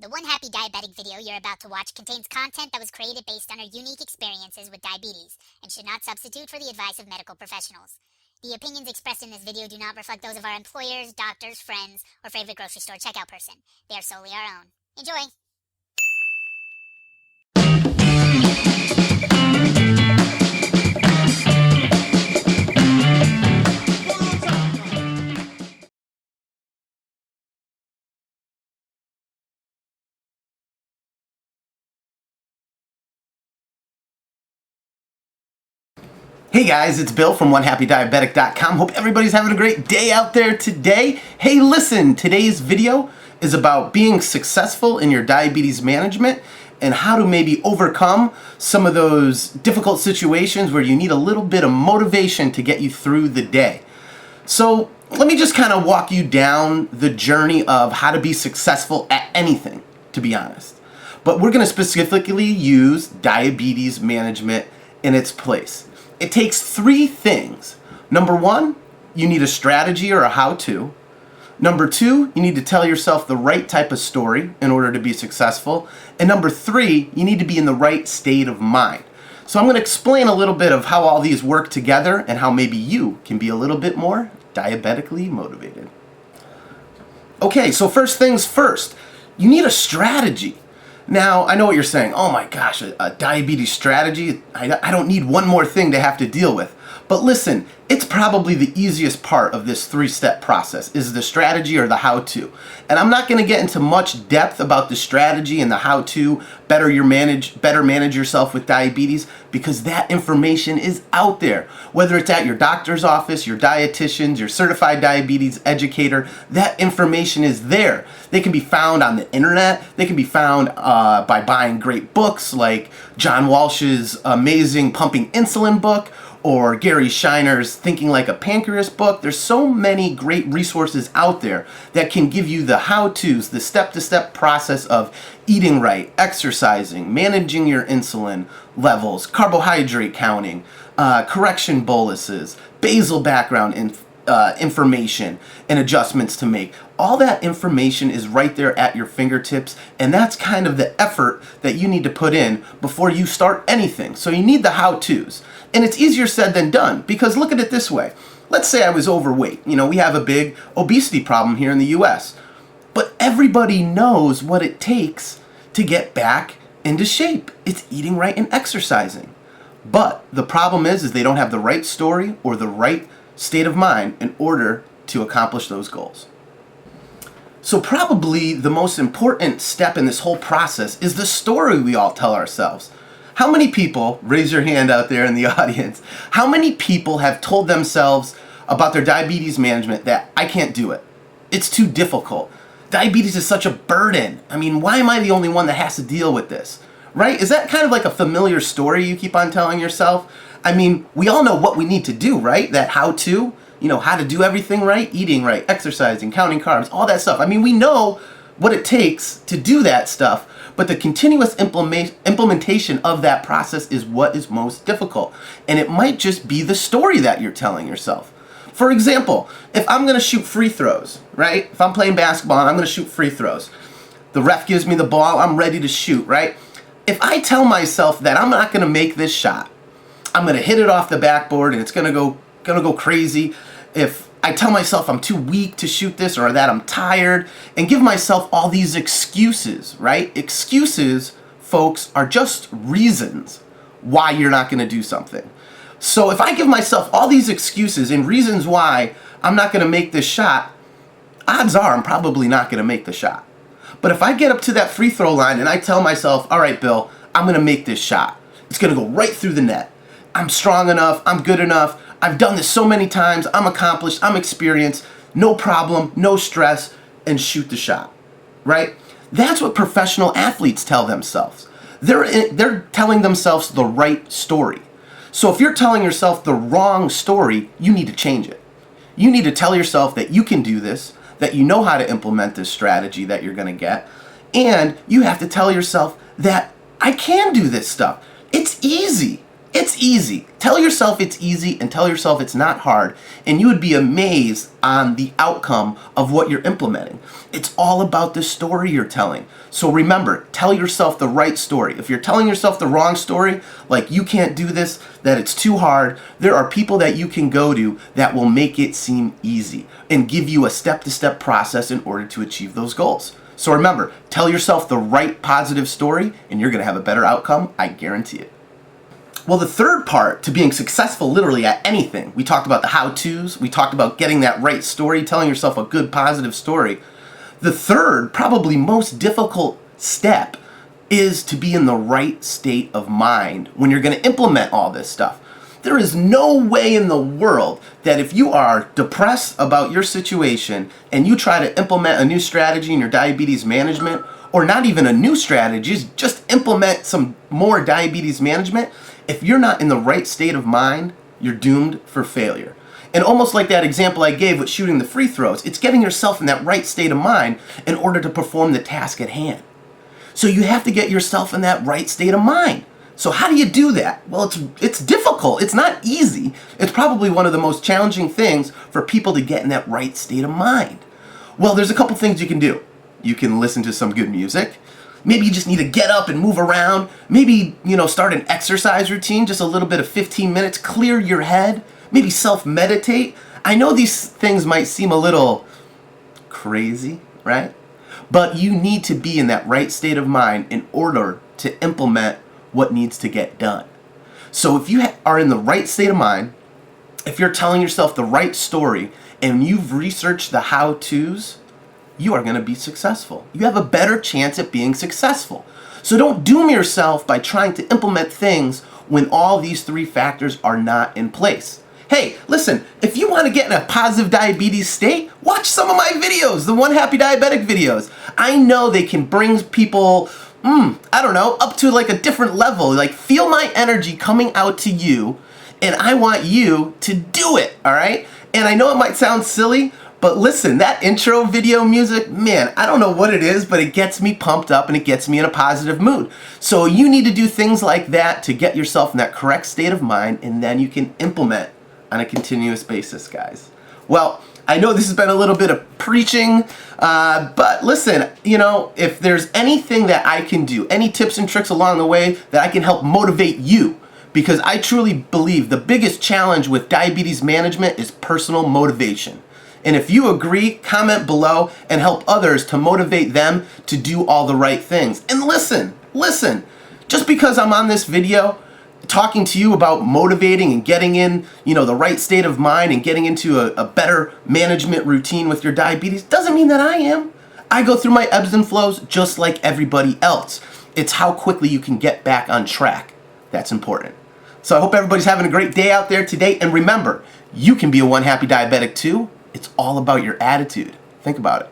The One Happy Diabetic video you're about to watch contains content that was created based on our unique experiences with diabetes and should not substitute for the advice of medical professionals. The opinions expressed in this video do not reflect those of our employers, doctors, friends, or favorite grocery store checkout person. They are solely our own. Enjoy! Hey guys, it's Bill from OneHappyDiabetic.com. Hope everybody's having a great day out there today. Hey listen, today's video is about being successful in your diabetes management and how to maybe overcome some of those difficult situations where you need a little bit of motivation to get you through the day. So let me just kind of walk you down the journey of how to be successful at anything, to be honest. But we're going to specifically use diabetes management in its place. It takes three things. Number one, you need a strategy or a how-to. Number two, you need to tell yourself the right type of story in order to be successful. And number three, you need to be in the right state of mind. So I'm going to explain a little bit of how all these work together and how maybe you can be a little bit more diabetically motivated. Okay, so first things first, you need a strategy. Now, I know what you're saying. Oh my gosh, a diabetes strategy? I don't need one more thing to have to deal with. But listen, it's probably the easiest part of this three-step process is the strategy or the how-to. And I'm not going to get into much depth about the strategy and the how-to better manage yourself with diabetes because that information is out there. Whether it's at your doctor's office, your dietitians, your certified diabetes educator, that information is there. They can be found on the internet. They can be found by buying great books like John Walsh's amazing Pumping Insulin book, or Gary Shiner's Thinking Like a Pancreas book. There's so many great resources out there that can give you the how-tos, the step-to-step process of eating right, exercising, managing your insulin levels, carbohydrate counting, correction boluses, basal background information and adjustments to make. All that information is right there at your fingertips, and that's kind of the effort that you need to put in before you start anything. So you need the how-tos. And it's easier said than done, because look at it this way. Let's say I was overweight. You know, we have a big obesity problem here in the US. But everybody knows what it takes to get back into shape. It's eating right and exercising. But the problem is they don't have the right story or the right state of mind in order to accomplish those goals. So probably the most important step in this whole process is the story we all tell ourselves. How many people, raise your hand out there in the audience, how many people have told themselves about their diabetes management that I can't do it? It's too difficult. Diabetes is such a burden. I mean, why am I the only one that has to deal with this? Right? Is that kind of like a familiar story you keep on telling yourself? I mean, we all know what we need to do, right? That how-to, you know, how to do everything right, eating right, exercising, counting carbs, all that stuff. I mean, we know what it takes to do that stuff, but the continuous implementation of that process is what is most difficult. And it might just be the story that you're telling yourself. For example, if I'm going to shoot free throws, right? If I'm playing basketball and I'm going to shoot free throws, the ref gives me the ball, I'm ready to shoot, right? If I tell myself that I'm not going to make this shot, I'm going to hit it off the backboard and it's going to go crazy. If I tell myself I'm too weak to shoot this or that I'm tired and give myself all these excuses, right? Excuses, folks, are just reasons why you're not going to do something. So if I give myself all these excuses and reasons why I'm not going to make this shot, odds are I'm probably not going to make the shot. But if I get up to that free throw line and I tell myself, all right, Bill, I'm going to make this shot. It's going to go right through the net. I'm strong enough. I'm good enough. I've done this so many times. I'm accomplished. I'm experienced. No problem, no stress, and shoot the shot, right? That's what professional athletes tell themselves. They're telling themselves the right story. So if you're telling yourself the wrong story, you need to change it. You need to tell yourself that you can do this, that you know how to implement this strategy that you're going to get, and you have to tell yourself that I can do this stuff. It's easy. It's easy. Tell yourself it's easy and tell yourself it's not hard, and you would be amazed on the outcome of what you're implementing. It's all about the story you're telling. So remember, tell yourself the right story. If you're telling yourself the wrong story, like you can't do this, that it's too hard, there are people that you can go to that will make it seem easy and give you a step-to-step process in order to achieve those goals. So remember, tell yourself the right positive story and you're going to have a better outcome, I guarantee it. Well, the third part to being successful literally at anything, we talked about the how-tos, we talked about getting that right story, telling yourself a good positive story. The third, probably most difficult step is to be in the right state of mind when you're going to implement all this stuff. There is no way in the world that if you are depressed about your situation and you try to implement a new strategy in your diabetes management, or not even a new strategy, just implement some more diabetes management, if you're not in the right state of mind, you're doomed for failure. And almost like that example I gave with shooting the free throws, it's getting yourself in that right state of mind in order to perform the task at hand. So you have to get yourself in that right state of mind. So how do you do that? Well, it's difficult. It's not easy. It's probably one of the most challenging things for people to get in that right state of mind. Well, there's a couple things you can do. You can listen to some good music. Maybe you just need to get up and move around. Maybe, start an exercise routine, just a little bit of 15 minutes, clear your head. Maybe self-meditate. I know these things might seem a little crazy, right? But you need to be in that right state of mind in order to implement what needs to get done. So if you are in the right state of mind, if you're telling yourself the right story, and you've researched the how-tos, you are going to be successful. You have a better chance at being successful. So don't doom yourself by trying to implement things when all these three factors are not in place. Hey, listen, if you want to get in a positive diabetes state, watch some of my videos, the One Happy Diabetic videos. I know they can bring people, up to like a different level. Like, feel my energy coming out to you, and I want you to do it, all right? And I know it might sound silly, but listen, that intro video music, man, I don't know what it is, but it gets me pumped up and it gets me in a positive mood. So you need to do things like that to get yourself in that correct state of mind, and then you can implement on a continuous basis, guys. Well, I know this has been a little bit of preaching, but listen, if there's anything that I can do, any tips and tricks along the way that I can help motivate you, because I truly believe the biggest challenge with diabetes management is personal motivation. And if you agree, comment below and help others to motivate them to do all the right things. And listen, just because I'm on this video talking to you about motivating and getting in, the right state of mind and getting into a better management routine with your diabetes doesn't mean that I am. I go through my ebbs and flows just like everybody else. It's how quickly you can get back on track that's important. So I hope everybody's having a great day out there today. And remember, you can be a One Happy Diabetic too. It's all about your attitude. Think about it.